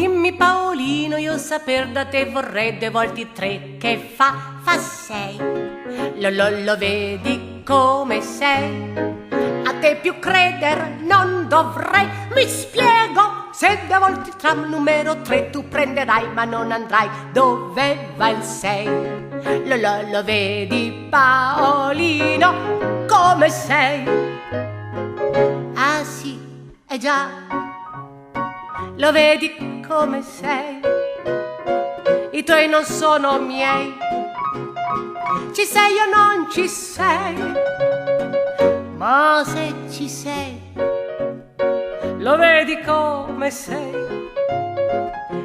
Dimmi Paolino, io saper da te vorrei 2 volte 3 che fa 6. Lo vedi come sei? A te più creder non dovrei. Mi spiego, se 2 volte 3 numero 3 tu prenderai, ma non andrai dove va il 6. Lo vedi Paolino come sei? Ah sì, è già, lo vedi come sei? I tuoi non sono miei. Ci sei o non ci sei? Ma se ci sei, lo vedi come sei?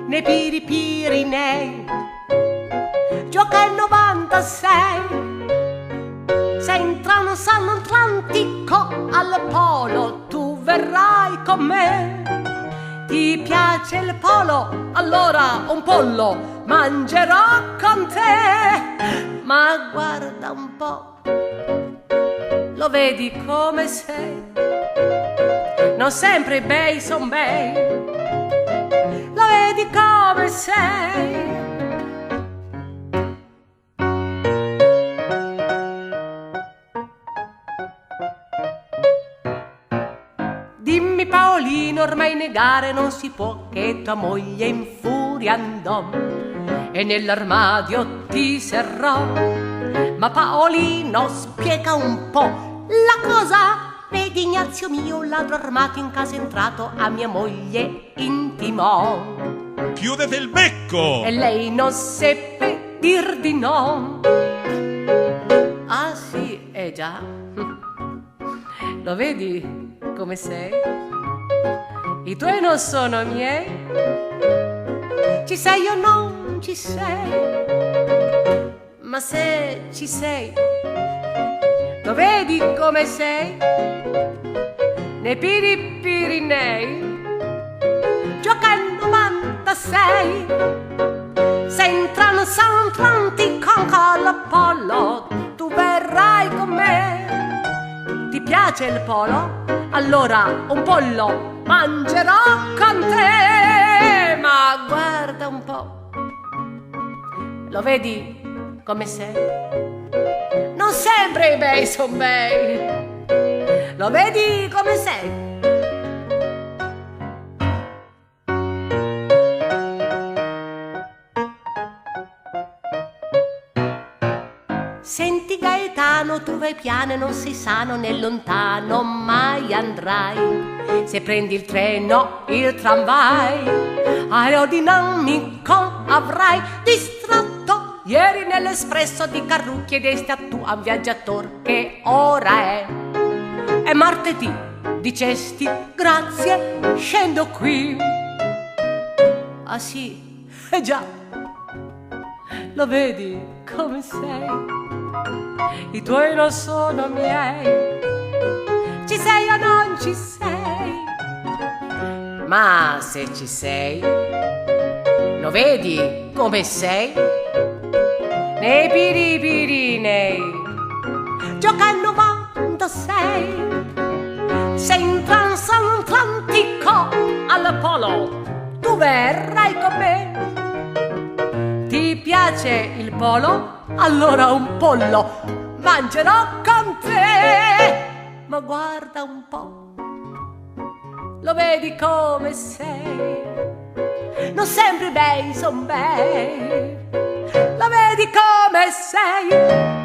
Nei Pirinei gioca il 96. Se entrano San Atlantico al polo, tu verrai con me. Ti piace il polo? Allora un pollo mangerò con te. Ma guarda un po', lo vedi come sei? Non sempre i bei son bei. Lo vedi come sei? Dimmi Paolino, ormai negare non si può che tua moglie in furia andò e nell'armadio ti serrò. Ma Paolino, spiega un po' la cosa. Vedi Ignazio mio, un ladro armato in casa entrato, a mia moglie intimò. Chiudete il becco! E lei non seppe dir di no. Ah sì, già. Lo vedi come sei? I tuoi non sono miei. Ci sei o non ci sei? Ma se ci sei, lo vedi come sei? Nei Pirinei gioca il 96. Se entrano San Atlantico all'Apollo, tu verrai con me. Ti piace il polo? Allora un pollo mangerò con te. Ma guarda un po', lo vedi come sei? Non sempre i bei son bei. Lo vedi come sei? Senti Gaetano, tu vai piano e non sei sano, né lontano mai andrai. Se prendi il treno, il tramvai, aerodinamico avrai. Distratto ieri nell'espresso di Carru, chiedesti a tu a un viaggiator che ora è. È martedì, dicesti grazie, scendo qui. Ah sì, già, lo vedi come sei? I tuoi non sono miei. Ci sei o non ci sei? Ma se ci sei, lo vedi come sei? Nei Pirinei gioca il 96. Se entra San Atlantico al polo, tu verrai con me. Ti piace il polo? Allora un pollo mangerò con te. Ma guarda un po', lo vedi come sei? Non sempre bei son bei. Lo vedi come sei?